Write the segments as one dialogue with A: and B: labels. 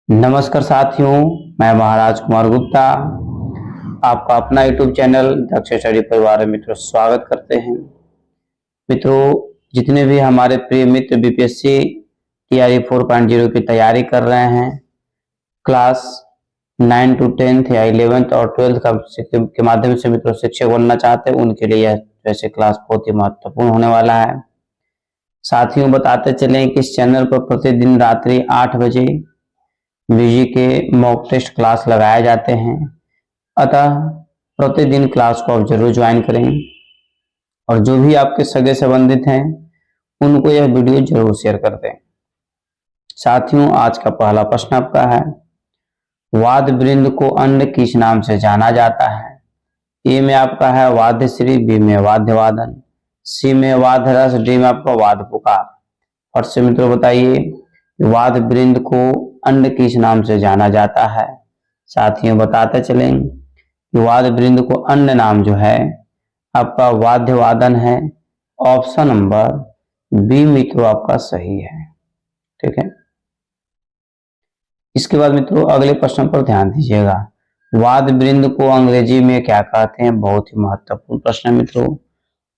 A: नमस्कार साथियों, मैं महाराज कुमार गुप्ता आपका अपना यूट्यूब चैनल दक्ष स्टडी परिवार में मित्रों स्वागत करते हैं। मित्रों, जितने भी हमारे प्रिय मित्र बीपीएससी टीआरई 4.0 की तैयारी कर रहे हैं, क्लास 9 to 10th या 11th और 12th के माध्यम से मित्रों शिक्षक बनना चाहते हैं, उनके लिए यह वैसे क्लास बहुत ही महत्वपूर्ण होने वाला है। साथियों, बताते चलें कि इस चैनल पर प्रतिदिन रात्रि 8 बजे बीजी के मॉक टेस्ट क्लास लगाए जाते हैं, अतः प्रतिदिन क्लास को आप जरूर ज्वाइन करें और जो भी आपके सगे संबंधित हैं उनको यह वीडियो जरूर शेयर कर दें। साथियों, आज का पहला प्रश्न आपका है, वाद्य वृंद को अन्य किस नाम से जाना जाता है? ए में आपका है वाद्य श्री, बी में वाद्य वादन, सी में वाद्य रस, डी में आपका वाद्य पुकार। और से मित्रों बताइए वाद्य वृंद को अन्य किस नाम से जाना जाता है? साथियों, बताते चलें कि वाद्य वृंद को अन्य नाम जो है आपका वाद्य वादन है। ऑप्शन नंबर बी मित्रों आपका सही है। ठीक है। इसके बाद मित्रों अगले प्रश्न पर ध्यान दीजिएगा, वाद्य वृंद को अंग्रेजी में क्या कहते हैं? बहुत ही महत्वपूर्ण प्रश्न है मित्रों,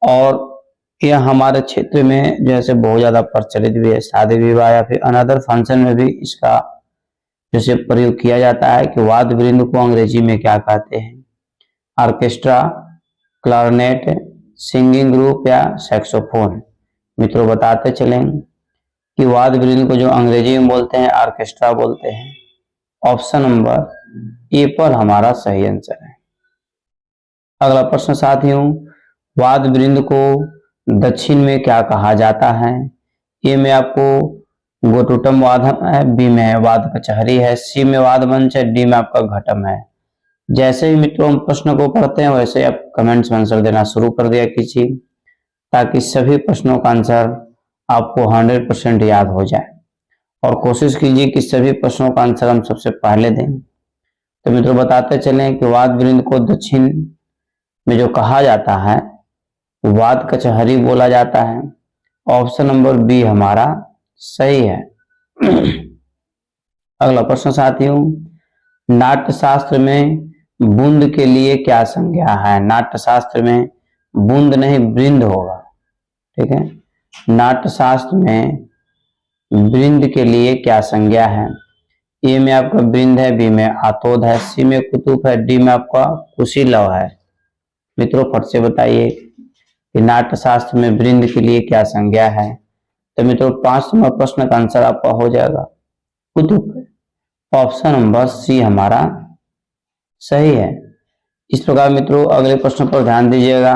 A: और यह हमारे क्षेत्र में जैसे बहुत ज्यादा प्रचलित भी है। शादी विवाह या फिर अनदर फंक्शन में भी इसका जैसे प्रयोग किया जाता है कि वाद्य वृंद को अंग्रेजी में क्या कहते हैं? ऑर्केस्ट्रा, क्लारनेट, सिंगिंग ग्रुप या सैक्सोफोन। मित्रों बताते चलें कि वाद्य वृंद को जो अंग्रेजी में बोलते हैं ऑर्केस्ट्रा बोलते हैं। ऑप्शन नंबर ए पर हमारा सही आंसर है। अगला प्रश्न साथियों, वाद्य वृंद को दक्षिण में क्या कहा जाता है? ए में आपको गोटुटम वादन है, बी में वाद्य कचहरी है, सी में वाद्य मंच है, डी में आपका घटम है। जैसे ही मित्रों हम प्रश्न को पढ़ते हैं वैसे आप कमेंट्स में आंसर देना शुरू कर दिया कीजिए, ताकि सभी प्रश्नों का आंसर आपको 100% याद हो जाए, और कोशिश कीजिए कि सभी प्रश्नों का आंसर हम सबसे पहले दें। तो मित्रों बताते चलें कि वाद्य वृंद को दक्षिण में जो कहा जाता है वाद्य कचहरी बोला जाता है। ऑप्शन नंबर बी हमारा सही है। अगला प्रश्न साथियों, नाट्य शास्त्र में बूंद के लिए क्या संज्ञा है? नाट्य शास्त्र में बूंद नहीं वृंद होगा। ठीक है। नाट्य शास्त्र में वृंद के लिए क्या संज्ञा है? ए में आपका वृंद है, बी में आतोद है, सी में कुतुब है, डी में आपका कुशीलव है। मित्रों फट से बताइए कि नाट्य शास्त्र में वृंद के लिए क्या संज्ञा है? तो मित्रों 5 नंबर प्रश्न का आंसर आपका हो जाएगा कुतुब। ऑप्शन नंबर सी हमारा सही है। इस प्रकार मित्रों अगले प्रश्न पर ध्यान दीजिएगा,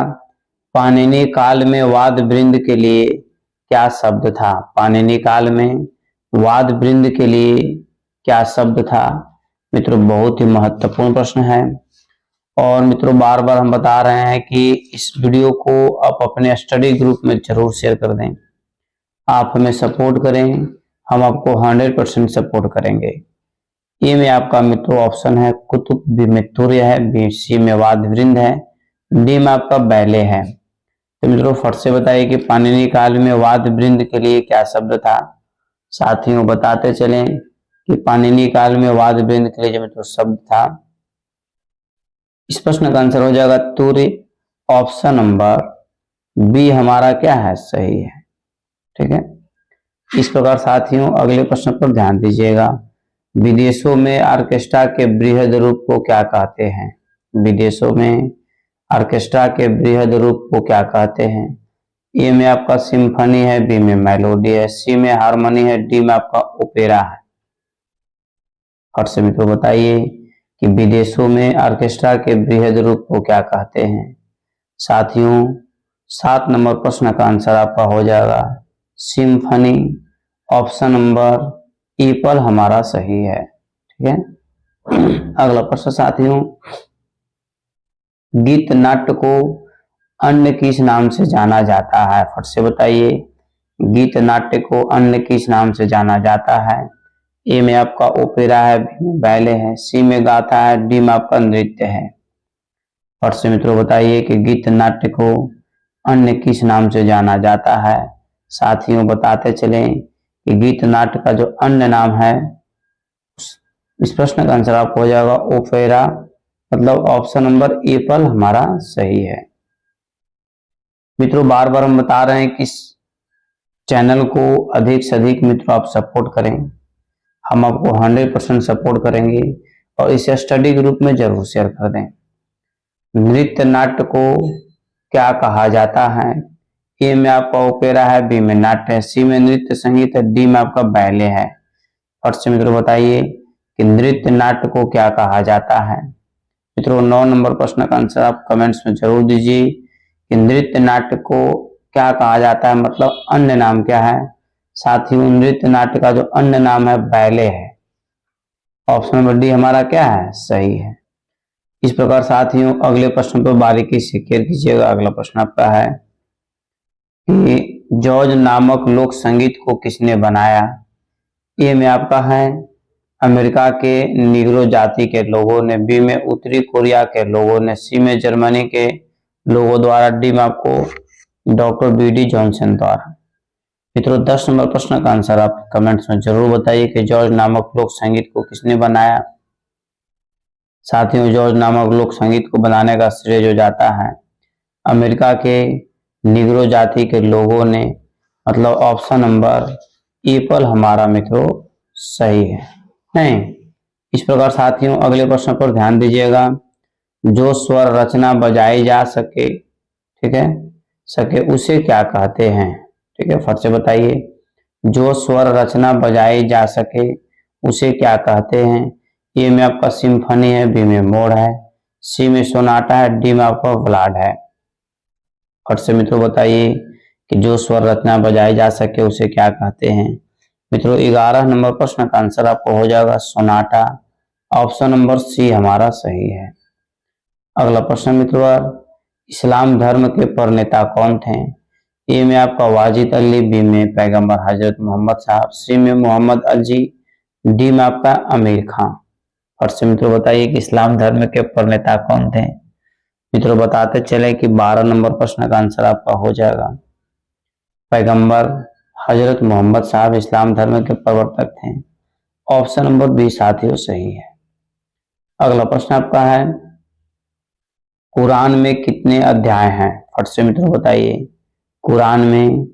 A: पाणिनि काल में वाद्य वृंद के लिए क्या शब्द था? पाणिनि काल में वाद्य वृंद के लिए क्या शब्द था? मित्रों बहुत ही महत्वपूर्ण प्रश्न है, और मित्रों बार बार हम बता रहे हैं कि इस वीडियो को आप अपने स्टडी ग्रुप में जरूर शेयर कर दें। आप हमें सपोर्ट करें, हम आपको 100% सपोर्ट करेंगे। ए में आपका मित्रों ऑप्शन है कुतुब, बी में तुर्य है, बी सी में वाद्य वृंद है, डी में आपका बैले है। तो मित्रों फट से बताइए कि पाणिनि काल में वाद्य वृंद के लिए क्या शब्द था? साथियों बताते चलें कि पाणिनि काल में वाद्य वृंद के लिए जो मित्रों शब्द था, इस प्रश्न का आंसर हो जाएगा तुर्य। ऑप्शन नंबर बी हमारा क्या है? सही है। ठीक है। इस प्रकार साथियों अगले प्रश्न पर ध्यान दीजिएगा, विदेशों में ऑर्केस्ट्रा के बृहद रूप को क्या कहते हैं? विदेशों में ऑर्केस्ट्रा के बृहद रूप को क्या कहते हैं? ए में आपका सिम्फनी है, बी में मेलोडी है, सी में हारमोनी है, डी में आपका ओपेरा है। और से मित्रों बताइए कि विदेशों में ऑर्केस्ट्रा के बृहद रूप को क्या कहते हैं? साथियों 7 नंबर प्रश्न का आंसर आपका हो जाएगा सिम्फनी। ऑप्शन नंबर ई पर हमारा सही है। ठीक है। अगला प्रश्न साथियों, गीत नाट्य को अन्य किस नाम से जाना जाता है? फट से बताइए, गीत नाट्य को अन्य किस नाम से जाना जाता है? ए में आपका ओपेरा है, बी में बैले है, सी में गाथा है, डी में आपका नृत्य है। फट से मित्रों बताइए कि गीत नाट्य को अन्य किस नाम से जाना जाता है? साथियों बताते चलें कि गीत नाट्य का जो अन्य नाम है इस प्रश्न का आंसर आपको हो जाएगा ओपेरा, मतलब ऑप्शन नंबर एप्पल हमारा सही है। मित्रों बार बार हम बता रहे हैं कि इस चैनल को अधिक से अधिक मित्रों आप सपोर्ट करें, हम आपको 100% सपोर्ट करेंगे और इसे स्टडी ग्रुप में जरूर शेयर कर दें। नृत्य नाट्य को क्या कहा जाता है? ए में आपका ओपेरा है, बी में नाट्य है, सी में नृत्य संगीत है, डी में आपका बैले है। और से मित्रों बताइए कि नृत्य नाट्य को क्या कहा जाता है। मित्रों 9 नंबर प्रश्न का आंसर आप कमेंट्स में जरूर दीजिए कि नृत्य नाट्य को क्या कहा जाता है, मतलब अन्य नाम क्या है। साथियों नृत्य नाट्य का जो अन्य नाम है बैले है। ऑप्शन नंबर डी हमारा क्या है, सही है। इस प्रकार साथियों अगले प्रश्न पर बारीकी से केयर कीजिएगा। अगला प्रश्न आपका है कि जॉर्ज नामक लोक संगीत को किसने बनाया? ए में आपका है अमेरिका के निग्रो जाति के लोगों ने, बी में उत्तरी कोरिया के लोगों ने, सी में जर्मनी के लोगों द्वारा, डी में आपको डॉक्टर बी.डी. जॉनसन द्वारा। मित्रों 10 नंबर प्रश्न का आंसर आप कमेंट्स में जरूर बताइए कि जॉर्ज नामक लोक संगीत को किसने बनाया। साथियों जॉर्ज नामक लोक संगीत को बनाने का श्रेय जो जाता है अमेरिका के निग्रो जाति के लोगों ने, मतलब ऑप्शन नंबर एप्पल हमारा मित्रों सही है। नहीं, इस प्रकार साथियों अगले प्रश्न पर ध्यान दीजिएगा। जो स्वर रचना बजाई जा सके, ठीक है, उसे क्या कहते हैं? ठीक है, फट से बताइए। जो स्वर रचना बजाई जा सके उसे क्या कहते हैं? ए में आपका सिम्फनी है, बी में मोड है, सी में सोनाटा है, डी में आपका ब्लाड है। फट से मित्रों बताइए कि जो स्वर रचना बजाई जा सके उसे क्या कहते हैं। मित्रों 11 नंबर प्रश्न का आंसर आपको हो जाएगा सोनाटा। ऑप्शन नंबर सी हमारा सही है। अगला प्रश्न मित्रों इस्लाम धर्म के प्रणेता कौन थे? ए में आपका वाजिद अली, बी में पैगंबर हजरत मोहम्मद साहब, सी में मोहम्मद अली, डी में आपका आमिर खान। और से मित्रों बताइए कि इस्लाम धर्म के प्रणेता कौन थे। मित्रों बताते चले कि 12 नंबर प्रश्न का आंसर आपका हो जाएगा पैगंबर हजरत मोहम्मद साहब इस्लाम धर्म के प्रवर्तक थे। ऑप्शन नंबर बी साथियों सही है। अगला प्रश्न आपका है कुरान में कितने अध्याय हैं? फट से मित्रों बताइए कुरान में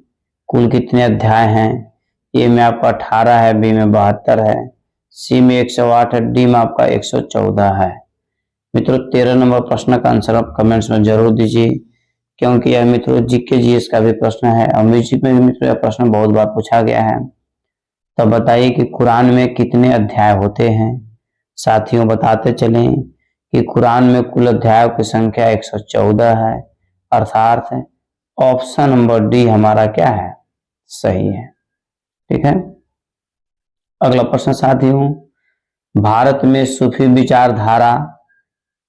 A: कुल कितने अध्याय हैं। ए में आपका 18 है, बी में 72 है, सी में 108 है, डी में आपका 114 है। मित्रों 13 नंबर प्रश्न का आंसर आप कमेंट्स में जरूर दीजिए क्योंकि यह मित्रों जीके जीएस का भी प्रश्न है और म्यूजिक में भी मित्रों यह प्रश्न बहुत बार पूछा गया है। तो बताइए कि कुरान में कितने अध्याय होते हैं। साथियों बताते चलें कि कुरान में कुल अध्यायों की संख्या 114 है, अर्थात ऑप्शन नंबर डी हमारा क्या है, सही है। ठीक है, अगला प्रश्न साथियों भारत में सूफी विचारधारा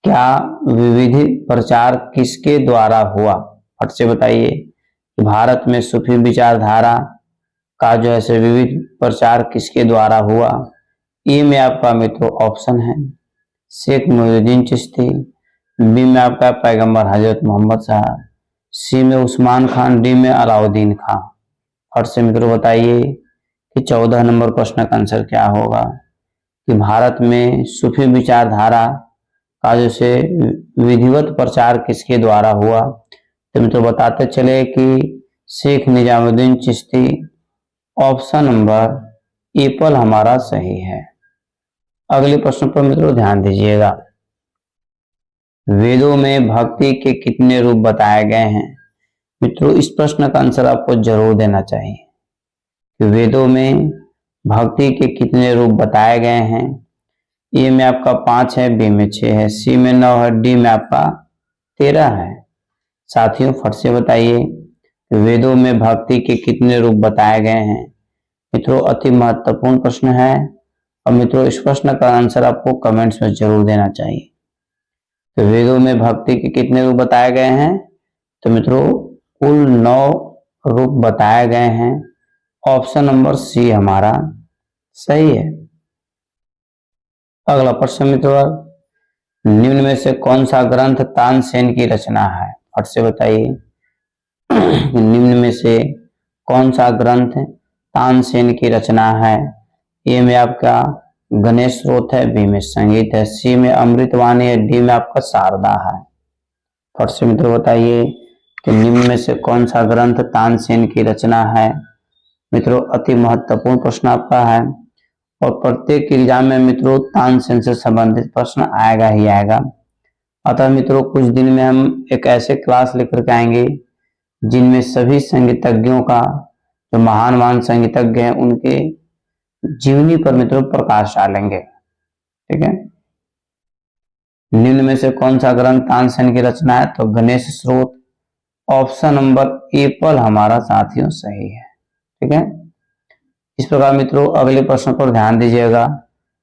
A: क्या विविध प्रचार किसके द्वारा हुआ? फट से बताइए कि भारत में सूफी विचारधारा का जो है विविध प्रचार किसके द्वारा हुआ। ए में आपका मित्रों ऑप्शन है शेख मोइनुद्दीन चिश्ती, बी में आपका पैगंबर हजरत मोहम्मद साहब, सी में उस्मान खान, डी में अलाउद्दीन खान। फट से मित्रों बताइए कि 14 नंबर प्रश्न का आंसर क्या होगा कि भारत में सूफी विचारधारा का जैसे विधिवत प्रचार किसके द्वारा हुआ। तो मित्रों बताते चले कि Sheikh Nizamuddin Chishti. Option number apple हमारा सही है। अगले प्रश्न पर मित्रों ध्यान दीजिएगा। वेदों में भक्ति के कितने रूप बताए गए हैं? मित्रों इस प्रश्न का आंसर आपको जरूर देना चाहिए कि वेदों में भक्ति के कितने रूप बताए गए हैं। ए में आपका 5 है, बी में 6 है, सी में 9 है, डी में आपका 13 है। साथियों फट से बताइए वेदों में भक्ति के कितने रूप बताए गए हैं। मित्रों अति महत्वपूर्ण प्रश्न है और मित्रों इस प्रश्न का आंसर आपको कमेंट्स में जरूर देना चाहिए। तो वेदों में भक्ति के कितने रूप बताए गए हैं? तो मित्रों कुल 9 रूप बताए गए हैं। ऑप्शन नंबर सी हमारा सही है। अगला प्रश्न मित्रों निम्न में से कौन सा ग्रंथ तानसेन की रचना है? फट से बताइए निम्न में से कौन सा ग्रंथ तानसेन की रचना है। ए में आपका गणेश स्रोत है, बी में संगीत है, सी में अमृतवाणी है, डी में आपका शारदा है। फट से मित्रों बताइए कि निम्न में से कौन सा ग्रंथ तानसेन की रचना है। मित्रों अति महत्वपूर्ण प्रश्न आपका है और प्रत्येक एग्जाम में मित्रों तानसेन से संबंधित प्रश्न आएगा ही आएगा। अतः मित्रों कुछ दिन में हम एक ऐसे क्लास लेकर के आएंगे जिनमें सभी संगीतज्ञों का, जो महान संगीतज्ञ हैं, उनके जीवनी पर मित्रों प्रकाश डालेंगे। ठीक है, निम्न में से कौन सा ग्रंथ तानसेन की रचना है, तो गणेश स्रोत। ऑप्शन नंबर ए पर हमारा साथियों सही है। ठीक है, इस प्रकार मित्रों अगले प्रश्न पर ध्यान दीजिएगा।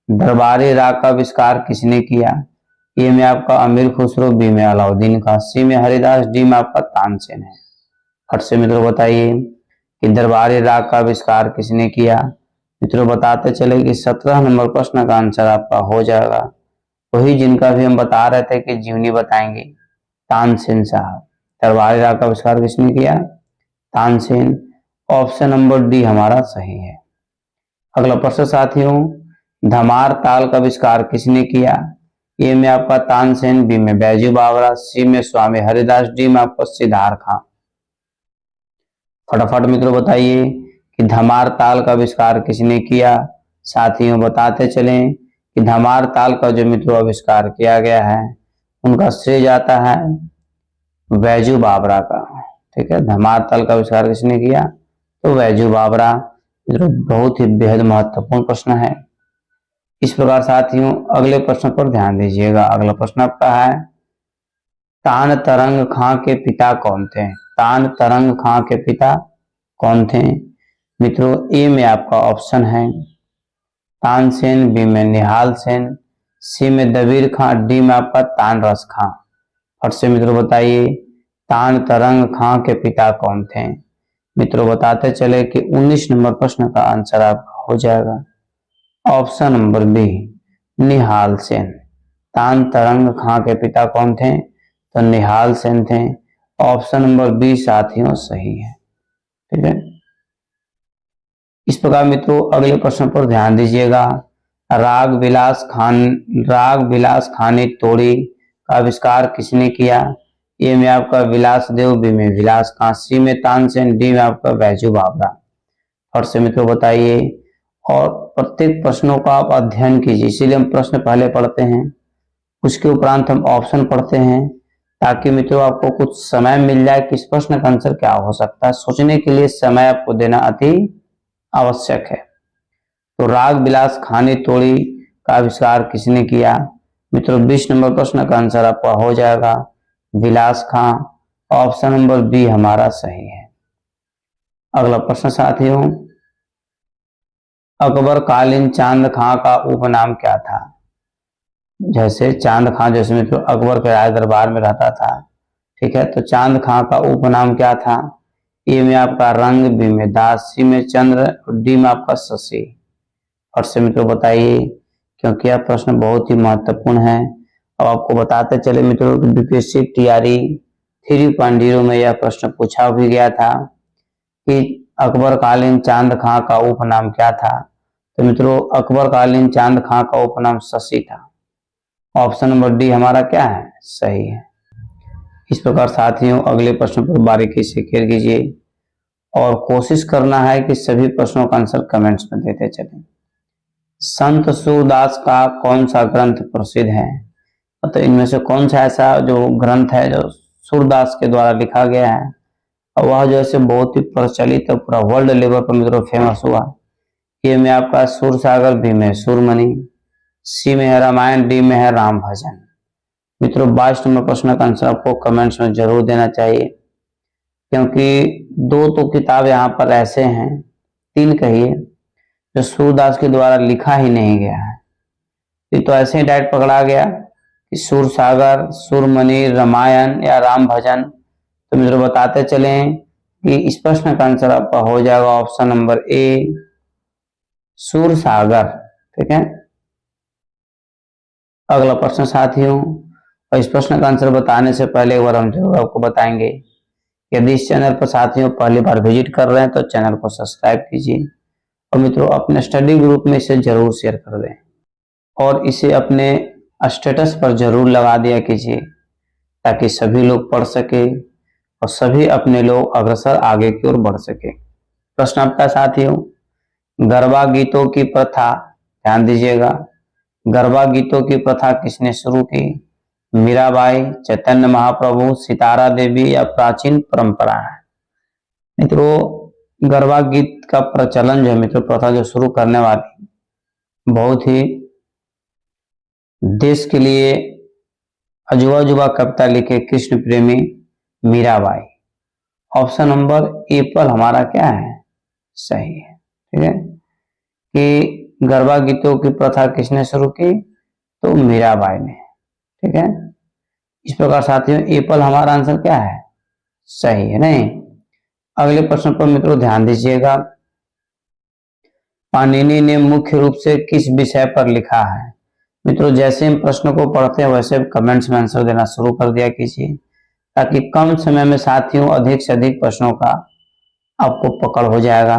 A: दरबारी राग का आविष्कार किसने किया। ए में आपका अमीर खुसरो, बी में अलाउद्दीन खां, सी में हरिदास, डी में आपका तानसेन है। फट से मित्रों बताइए कि दरबारी राग का आविष्कार किसने किया। मित्रों बताते चले कि 17 नंबर प्रश्न का आंसर आपका हो जाएगा वही जिनका भी हम बता रहे थे कि जीवनी बताएंगे, तानसेन साहब। दरबारी राग का आविष्कार किसने किया, तानसेन। ऑप्शन नंबर डी हमारा सही है। अगला प्रश्न साथियों, धमार ताल का आविष्कार किसने किया। ए में आपका तानसेन, बी में बैजू बावरा, सी में स्वामी हरिदास, डी में आपका सिद्धार्थ खां। फटाफट मित्रों बताइए कि धमार ताल का आविष्कार किसने किया। साथियों बताते चलें कि धमार ताल का जो मित्रों आविष्कार किया गया है उनका श्रेय जाता है बैजू बावरा का। ठीक है, धमार ताल का आविष्कार किसने किया, तो बैजू बावरा। मित्रों बहुत ही बेहद महत्वपूर्ण प्रश्न है। इस प्रकार साथियों अगले प्रश्न पर ध्यान दीजिएगा। अगला प्रश्न आपका है, तान तरंग खां के पिता कौन थे। तान तरंग खां के पिता कौन थे। मित्रों ए में आपका ऑप्शन है तानसेन, बी में निहाल सेन, सी में दबीर खां, डी में आपका तानरस खां। फट से मित्रों बताइए तान तरंग खां के पिता कौन थे। मित्रों बताते चले कि 19 नंबर प्रश्न का आंसर आपका हो जाएगा ऑप्शन नंबर बी, निहाल सेन। तान तरंग खां के पिता कौन थे, तो निहाल सेन थे। ऑप्शन नंबर बी साथियों सही है। ठीक है, इस प्रकार मित्रों अगले प्रश्न पर ध्यान दीजिएगा। राग विलास खानी तोड़ी का आविष्कार किसने किया। ए में आपका विलास देव, बी में विलास खां, सी में तानसेन, डी में आपका बैजू बावरा। और से मित्रों बताइए, और प्रत्येक प्रश्नों का आप अध्ययन कीजिए, इसीलिए हम प्रश्न पहले पढ़ते हैं, उसके उपरांत हम ऑप्शन पढ़ते हैं, ताकि मित्रों आपको कुछ समय मिल जाए कि इस प्रश्न का आंसर क्या हो सकता है। सोचने के लिए समय आपको देना अति आवश्यक है। तो राग विलास खानी तोड़ी का आविष्कार किसने किया। मित्रों 20 नंबर प्रश्न का आंसर आपका हो जाएगा विलास खां। ऑप्शन नंबर बी हमारा सही है। अगला प्रश्न साथियों, अकबर कालीन चांद खां का उपनाम क्या था। जैसे चांद खां जैसे मित्रों अकबर के राज दरबार में रहता था। ठीक है, तो चांद खां का उपनाम क्या था। ए में आपका रंग, बी में दास, सी में चंद्र और डी में आपका शशि। और से मित्रों बताइए, क्योंकि यह प्रश्न बहुत ही महत्वपूर्ण है। अब आपको बताते चले मित्रों कि बीपीएससी टीआरई 3.0 में यह प्रश्न पूछा भी गया था कि अकबर कालीन चांद खां का उपनाम क्या था। तो मित्रों अकबर कालीन चांद खां का उपनाम शशि था। ऑप्शन नंबर डी हमारा क्या है, सही है। इस प्रकार साथियों अगले प्रश्न पर बारीकी से केयर कीजिए और कोशिश करना है कि सभी प्रश्नों का आंसर कमेंट्स में देते चलें। संत सूरदास का कौन सा ग्रंथ प्रसिद्ध है। तो इनमें से कौन सा ऐसा जो ग्रंथ है जो सूरदास के द्वारा लिखा गया है और वह जो है बहुत ही प्रचलित और पूरा वर्ल्ड लेवल पर मित्रों फेमस हुआ। ए में आपका सूर सागर, बी में सूरमणि, सी में है रामायण, डी में है राम भजन। मित्रों 22 नंबर प्रश्न का आंसर आपको कमेंट्स में जरूर देना चाहिए, क्योंकि 2 तो किताब यहाँ पर ऐसे हैं, 3 कहिए, जो सूरदास के द्वारा लिखा ही नहीं गया है। ये तो ऐसे ही डायरेक्ट पकड़ा गया कि सूर सागर, सूरमणि, रामायण या राम भजन। तो मित्रों बताते चलें कि इस प्रश्न का आंसर आपका हो जाएगा ऑप्शन नंबर ए, सूर सागर। ठीक है, अगला प्रश्न साथियों, और इस प्रश्न का आंसर बताने से पहले एक बार हम जरूर आपको बताएंगे, यदि इस चैनल पर साथियों पहली बार विजिट कर रहे हैं तो चैनल को सब्सक्राइब कीजिए और मित्रों अपने स्टडी ग्रुप में इसे जरूर शेयर कर दें। और इसे अपने स्टेटस पर जरूर लगा दिया कीजिए ताकि सभी लोग पढ़ सके और सभी अपने लोग अग्रसर आगे की ओर बढ़ सके। प्रश्न आपका साथियों, गरबा गीतों की प्रथा, ध्यान दीजिएगा, गरबा गीतों की प्रथा किसने शुरू की? मीराबाई, चैतन्य महाप्रभु, सितारा देवी या प्राचीन परंपरा है? मित्रों, गरबा गीत का प्रचलन जो है मित्रों, प्रथा जो शुरू करने वाली, बहुत ही देश के लिए अजुबा जुबा कविता लिखे कृष्ण प्रेमी मीराबाई। ऑप्शन नंबर ए पर हमारा क्या है? सही है। ठीक है, कि गरबा गीतों की प्रथा किसने शुरू की? तो मीराबाई ने। ठीक है, इस प्रकार साथियों ए पर हमारा आंसर क्या है? सही है। नहीं, अगले प्रश्न पर मित्रों ध्यान दीजिएगा। पाणिनि ने मुख्य रूप से किस विषय पर लिखा है? मित्रों, जैसे हम प्रश्न को पढ़ते हैं वैसे कमेंट्स में आंसर देना शुरू कर दिया कीजिए ताकि कम समय में साथियों अधिक से अधिक प्रश्नों का आपको पकड़ हो जाएगा।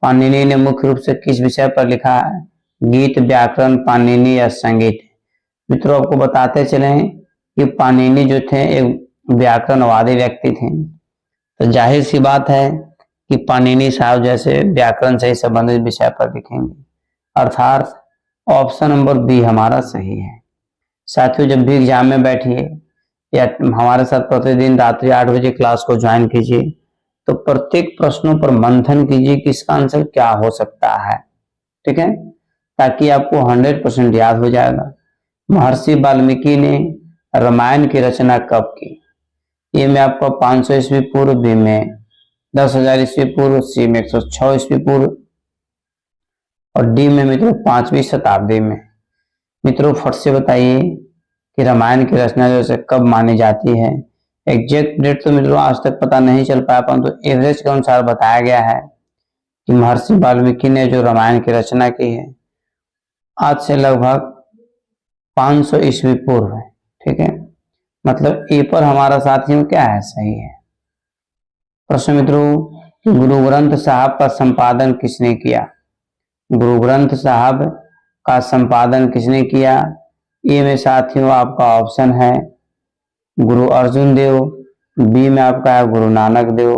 A: पाणिनि ने मुख्य रूप से किस विषय पर लिखा है? गीत, व्याकरण, पाणिनि या संगीत? मित्रों, आपको बताते चले कि पाणिनि जो थे एक व्याकरणवादी व्यक्ति थे, तो जाहिर सी बात है कि पाणिनि साहब जैसे व्याकरण से संबंधित विषय पर लिखेंगे, अर्थात ऑप्शन नंबर बी हमारा सही है। साथियों, जब भी एग्जाम में बैठिए या हमारे साथ प्रतिदिन रात्रि 8 बजे क्लास को ज्वाइन कीजिए तो प्रत्येक प्रश्नों पर मंथन कीजिए कि इसका आंसर क्या हो सकता है। ठीक है, ताकि आपको 100% याद हो जाएगा। महर्षि वाल्मीकि ने रामायण की रचना कब की? ए में आपका 500 ईस्वी पूर्व, बी में 10,000 ईस्वी पूर्व, सी में 106 ईस्वी पूर्व और डी में मित्रों 5वीं शताब्दी में। मित्रों, फट से बताइए कि रामायण की रचना जैसे कब मानी जाती है? एग्जैक्ट डेट तो मित्रों आज तक पता नहीं चल पाया, परंतु एवरेज के अनुसार बताया गया है कि महर्षि वाल्मीकि ने जो रामायण की रचना की है आज से लगभग 500 ईस्वी पूर्व है। ठीक है, मतलब ए पर हमारा साथियों क्या है? सही है। प्रश्न मित्रों, गुरु ग्रंथ साहब का संपादन किसने किया? गुरु ग्रंथ साहब का संपादन किसने किया? ए में साथियों आपका ऑप्शन है गुरु अर्जुन देव, बी में आपका है गुरु नानक देव,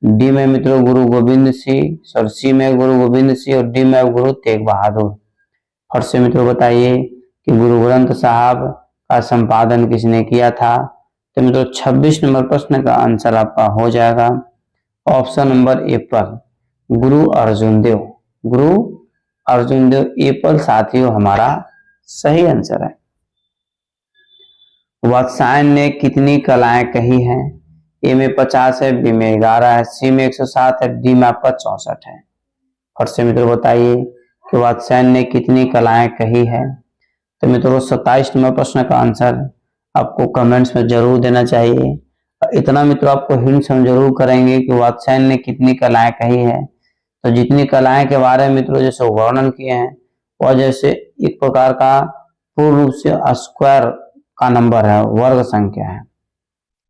A: डी में मित्रों गुरु गोविंद सिंह और सी में गुरु गोविंद सिंह और डी में गुरु तेग बहादुर। फट से मित्रों बताइए कि गुरु ग्रंथ साहब का संपादन किसने किया था? तो मित्रों 26 नंबर प्रश्न का आंसर आपका हो जाएगा ऑप्शन नंबर ए पर गुरु अर्जुन देव। गुरु अर्जुन देव ए पर साथियों हमारा सही आंसर है। वात्स्यायन ने कितनी कलाएं कही हैं? ए में 50 है, बी में 11 है, सी में 107 है, डी में आपका 64 है। और से मित्रों बताइए कि वात्स्यायन ने कितनी कलाएं कही है? तो मित्रों 27 नंबर प्रश्न का आंसर आपको कमेंट्स में जरूर देना चाहिए। इतना मित्रों आपको हिंट्स हम जरूर करेंगे कि वात्स्यायन ने कितनी कलाएं कही है। तो जितनी कलाएं के बारे में मित्रों जैसे वर्णन किए हैं वह जैसे एक प्रकार का पूर्ण रूप से स्क्वायर का नंबर है, वर्ग संख्या है।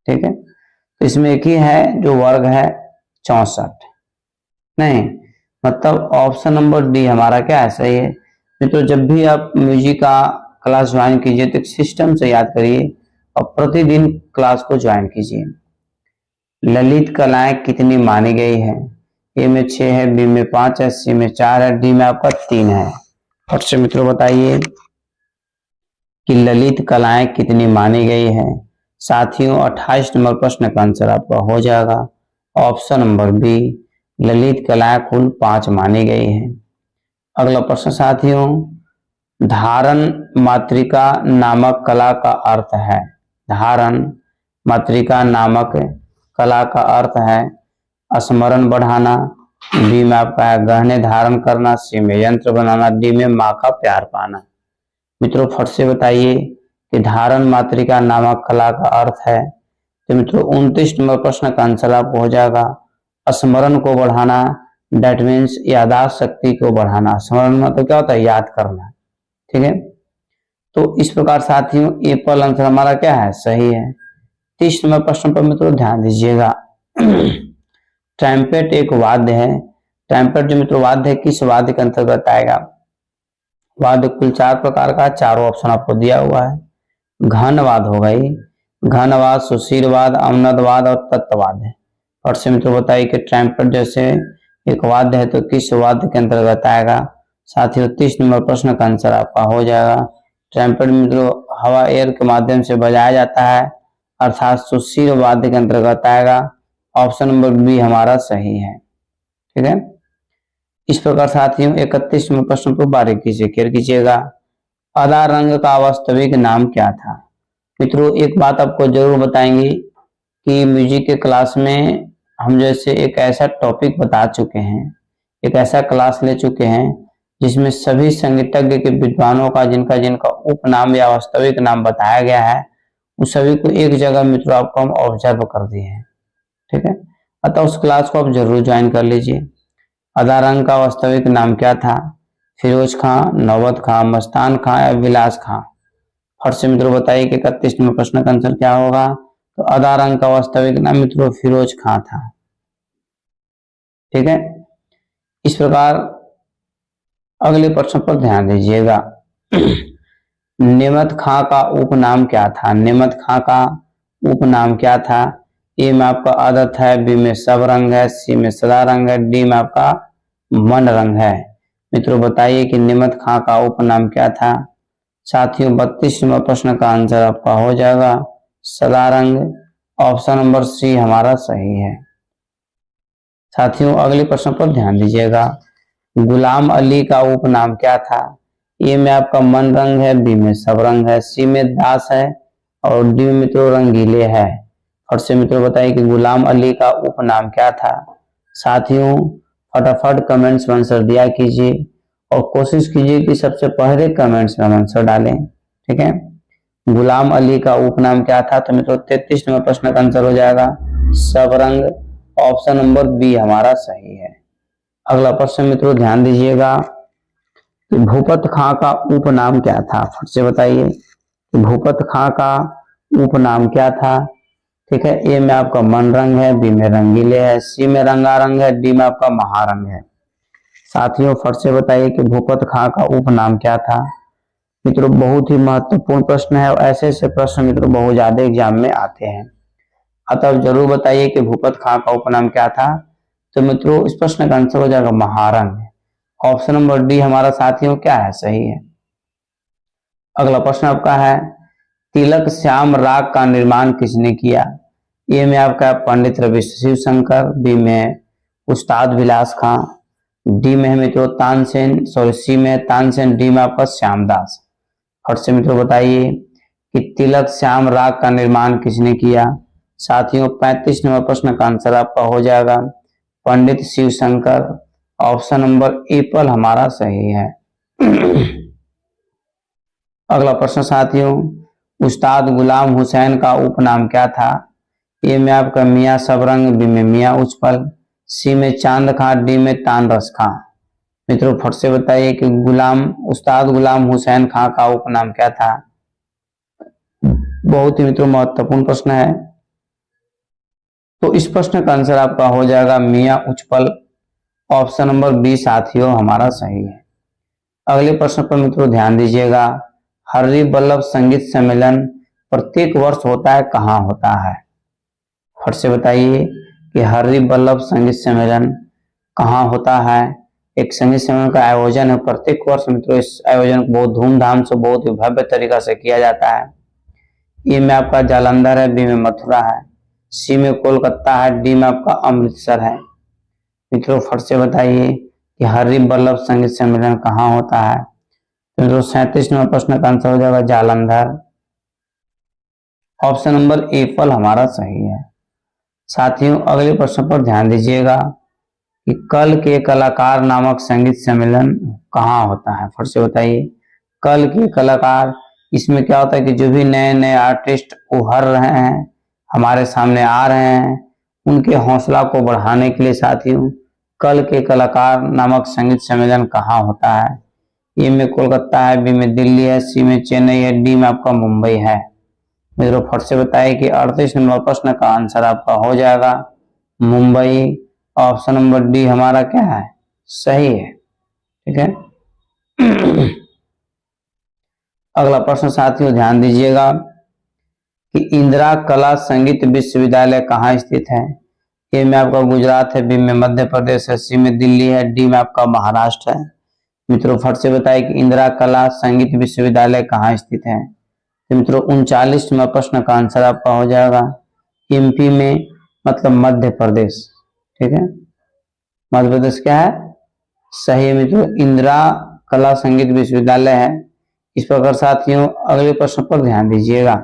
A: ठीक है, तो इसमें एक ही है जो वर्ग है 64। नहीं, मतलब ऑप्शन नंबर डी हमारा क्या है? सही है। मित्रों, जब भी आप म्यूजिक का क्लास ज्वाइन कीजिए तो एक सिस्टम से याद करिए और प्रतिदिन क्लास को ज्वाइन कीजिए। ललित कलाएं कितनी मानी गई है? ए में 6 है, बी में 5 है, सी में 4 है, डी में आपका 3 है। और से मित्रों बताइए कि ललित कलाएं कितनी मानी गई है? साथियों 28 नंबर प्रश्न का आंसर आपका हो जाएगा ऑप्शन नंबर बी, ललित कलाएं कुल 5 मानी गई है। अगला प्रश्न साथियों, धारण मातृका नामक कला का अर्थ है? धारण मातृका नामक कला का अर्थ है स्मरण बढ़ाना, बी में आपका है गहने धारण करना, सी में यंत्र बनाना, डी में माँ का प्यार पाना। मित्रों फट से बताइए कि धारण मातृका नामक कला का अर्थ है? तो मित्रों 29 नंबर प्रश्न का आंसर आपको हो जाएगा स्मरण को बढ़ाना, डेट मीन्स यादाश्त शक्ति को बढ़ाना। स्मरण मतलब क्या होता है? याद करना। ठीक है, तो इस प्रकार साथियों ए पर आंसर हमारा क्या है? सही है। 30 नंबर प्रश्न पर मित्रों ध्यान दीजिएगा। ट्रम्पेट एक वाद्य है। ट्रम्पेट जो मित्रों वाद्य है किस वाद्य के अंतर्गत आएगा? वाद्य कुल 4 प्रकार का, चारों ऑप्शन आपको दिया हुआ है। घनवाद हो गई, घनवाद, सुशीलवाद, अवनदवाद और तत्ववाद है। और से मित्रों बताइए कि ट्रम्पेट जैसे एक वाद्य है तो किस वाद्य के अंतर्गत आएगा। साथियों 30 नंबर प्रश्न का आंसर आपका हो जाएगा। ट्रम्पेट मित्रों हवा एयर के माध्यम से बजाया जाता है, अर्थात सुशील वाद्य के अंतर्गत आएगा। ऑप्शन नंबर बी हमारा सही है। ठीक है, इस प्रकार साथियों 31वें प्रश्न को बारीकी से क्लियर कीजिएगा। अदा रंग का वास्तविक नाम क्या था। मित्रों एक बात आपको जरूर बताएंगे कि म्यूजिक के क्लास में हम जैसे एक ऐसा टॉपिक बता चुके हैं, एक ऐसा क्लास ले चुके हैं जिसमें सभी संगीतज्ञ के विद्वानों का जिनका जिनका उपनाम या वास्तविक नाम बताया गया है, उस सभी को एक जगह मित्रों आपको हम ऑब्जर्व कर दिए हैं। ठीक है, अतः उस क्लास को आप जरूर ज्वाइन कर लीजिए। अदा रंग का वास्तविक नाम क्या था। फिरोज खां, नौबत खां, मस्तान खां या विलास खां। फट से मित्रों बताइए कि 31वें प्रश्न का आंसर क्या होगा। तो अदा रंग का वास्तविक नाम मित्रों फिरोज खां था। ठीक है, इस प्रकार अगले प्रश्न पर ध्यान दीजिएगा। नेमत खां का उपनाम क्या था। नेमत खां का उपनाम क्या था। ए में आपका आदत है, बी में सब रंग है, सी में सदा रंग है, डी में आपका मन रंग है। मित्रों बताइए कि नेमत खां का उपनाम क्या था। साथियों 32वें प्रश्न का आंसर आपका हो जाएगा सदा रंग। ऑप्शन नंबर सी हमारा सही है। साथियों अगले प्रश्न पर ध्यान दीजिएगा। गुलाम अली का उपनाम क्या था। ए में आपका मन रंग है, बी में सब रंग है, सी में दास है और डी में मित्रों रंगीले है। और से मित्रों बताइए कि गुलाम अली का उपनाम क्या था। साथियों फटाफट कमेंट्स में आंसर दिया कीजिए और कोशिश कीजिए कि सबसे पहले कमेंट्स में आंसर डालें। ठीक है, गुलाम अली का उपनाम क्या था। तो मित्रों 33वें प्रश्न का आंसर हो जाएगा सब रंग। ऑप्शन नंबर बी हमारा सही है। अगला प्रश्न मित्रों ध्यान दीजिएगा कि भूपत खां का उपनाम क्या था। फिर से बताइए कि भूपत खां का उपनाम क्या था। ठीक है, ए में आपका मन रंग है, बी में रंगीले है, सी में रंगारंग है, डी में आपका महारंग है। साथियों फट से बताइए कि भूपत खां का उपनाम क्या था। मित्रों बहुत ही महत्वपूर्ण प्रश्न है और ऐसे ऐसे प्रश्न मित्रों बहुत ज्यादा एग्जाम में आते हैं, अतः जरूर बताइए कि भूपत खां का उपनाम क्या था। तो मित्रों इस प्रश्न का आंसर हो जाएगा महारंग। ऑप्शन नंबर डी हमारा साथियों क्या है, सही है। अगला प्रश्न आपका है तिलक श्याम राग का निर्माण किसने किया। ए में आपका पंडित रवि शिव शंकर, बी में उस्ताद विलास खां, डी में है मित्रों तानसेन, सॉरी सी में तानसेन, डी में आपका श्यामदास। फट से मित्रों बताइए कि तिलक श्याम राग का निर्माण किसने किया। साथियों 35 नंबर प्रश्न का आंसर आपका हो जाएगा Pandit Shiv Shankar. Option number apple हमारा सही है। अगला प्रश्न साथियों उस्ताद गुलाम हुसैन का उपनाम क्या था। ए में आपका मियाँ सबरंग, बी में मियाँ उचपल, सी में चांद खां, डी में तानरस खां। मित्रों फट से बताइए कि उस्ताद गुलाम हुसैन खां का उपनाम क्या था। बहुत ही मित्रों महत्वपूर्ण प्रश्न है, तो इस प्रश्न का आंसर आपका हो जाएगा मियाँ उचपल। ऑप्शन नंबर बी साथियों हमारा सही है। अगले प्रश्न पर मित्रों ध्यान दीजिएगा। हर्री वल्लभ संगीत सम्मेलन प्रत्येक वर्ष होता है, कहाँ होता है। फट से बताइए कि हर्री वल्लभ संगीत सम्मेलन कहाँ होता है। एक संगीत सम्मेलन का आयोजन है प्रत्येक वर्ष मित्रों, इस आयोजन को बहुत धूमधाम से बहुत ही भव्य तरीका से किया जाता है। ए में आपका जालंधर है, बी में मथुरा है, सी में कोलकाता है, डी में आपका अमृतसर है। मित्रों फट से बताइए कि हर्री वल्लभ संगीत सम्मेलन कहाँ होता है। मित्रों 37 नंबर प्रश्न का आंसर हो जाएगा जालंधर। ऑप्शन नंबर एप्पल हमारा सही है। साथियों अगले प्रश्न पर ध्यान दीजिएगा कि कल के कलाकार नामक संगीत सम्मेलन कहाँ होता है। फट से बताइए कल के कलाकार, इसमें क्या होता है कि जो भी नए नए आर्टिस्ट उभर रहे हैं, हमारे सामने आ रहे हैं, उनके हौसला को बढ़ाने के लिए साथियों कल के कलाकार नामक संगीत सम्मेलन कहाँ होता है। ए में कोलकाता है, बी में दिल्ली है, सी में चेन्नई है, डी में आपका मुंबई है। मित्रों फट से बताइए कि 38 नंबर प्रश्न का आंसर आपका हो जाएगा मुंबई। ऑप्शन नंबर डी हमारा क्या है, सही है। ठीक है। अगला प्रश्न साथियों ध्यान दीजिएगा कि इंदिरा कला संगीत विश्वविद्यालय कहाँ स्थित है। ए में आपका गुजरात है, बी में मध्य प्रदेश है, सी में दिल्ली है, डी में आपका महाराष्ट्र है। मित्रों फट से बताइए कि इंदिरा कला संगीत विश्वविद्यालय कहाँ स्थित है। तो मित्रों 39वां प्रश्न का आंसर आपका हो जाएगा एमपी में, मतलब मध्य प्रदेश। ठीक है, मध्य प्रदेश क्या है, सही है मित्रों, इंदिरा कला संगीत विश्वविद्यालय है। इस प्रकार साथियों अगले प्रश्न पर ध्यान दीजिएगा,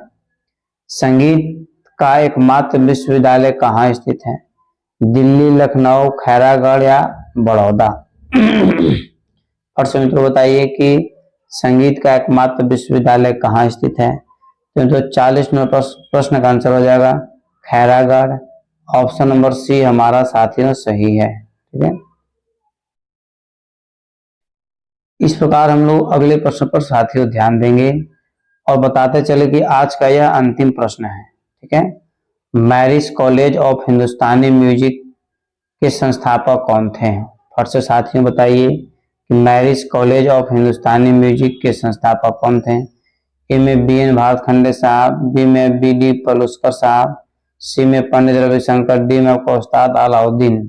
A: संगीत का एकमात्र विश्वविद्यालय कहाँ स्थित है। दिल्ली, लखनऊ, खैरागढ़ या बड़ौदा। और से मित्रों बताइए कि संगीत का एकमात्र विश्वविद्यालय कहाँ स्थित है। तो 40वें प्रश्न का आंसर हो जाएगा खैरागढ़। ऑप्शन नंबर सी हमारा साथियों सही है। ठीक है, इस प्रकार हम लोग अगले प्रश्न पर साथियों ध्यान देंगे और बताते चले कि आज का यह अंतिम प्रश्न है। ठीक है, marriage college of Hindustani music के संस्थापक कौन थे। फिर से साथियों बताइए कि marriage college of Hindustani music के संस्थापक कौन थे। ए में बी एन भारतखंडे साहब, बी में बी डी पलुस्कर साहब, सी में पंडित रविशंकर, डी में आपका उस्ताद अलाउद्दीन।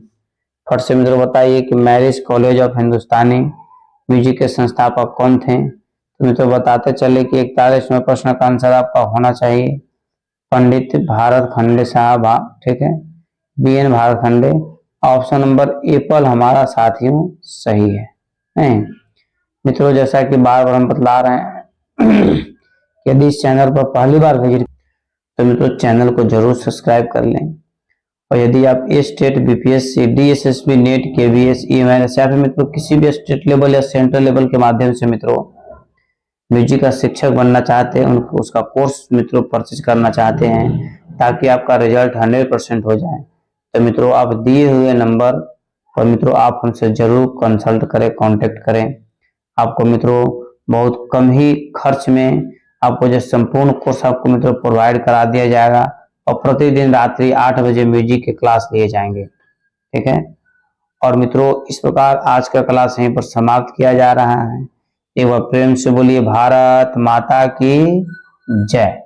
A: फिर से मित्रों बताइए कि marriage college of Hindustani music के संस्थापक कौन थे। तो मित्रों बताते चले कि 41वें प्रश्न का आंसर आपका होना चाहिए पंडित भारतखंडे साहब। ठीक है, B N Bhatkhande. Option number apple हमारा साथियों सही है। नहीं मित्रों, जैसा कि बार बार हम बतला रहे हैं यदि इस चैनल पर पहली बार विजिट तो मित्रों चैनल को जरूर सब्सक्राइब कर लें। और यदि आप state, BPSC, DSSB, NET, KVS, EMIS या फिर मित्रों किसी भी स्टेट लेवल या सेंट्रल लेवल के माध्यम से मित्रों म्यूजिक का शिक्षक बनना चाहते हैं, उसका कोर्स मित्रों परचेज करना चाहते हैं ताकि आपका रिजल्ट 100% हो जाए, तो मित्रों आप दिए हुए नंबर पर मित्रों आप हमसे जरूर कंसल्ट करें, कांटेक्ट करें। आपको मित्रों बहुत कम ही खर्च में आपको जो संपूर्ण कोर्स आपको मित्रों प्रोवाइड करा दिया जाएगा और प्रतिदिन रात्रि 8 बजे म्यूजिक के क्लास लिए जाएंगे। ठीक है, और मित्रों इस प्रकार आज का क्लास यहीं पर समाप्त किया जा रहा है। एक बार प्रेम से बोलिए भारत माता की जय।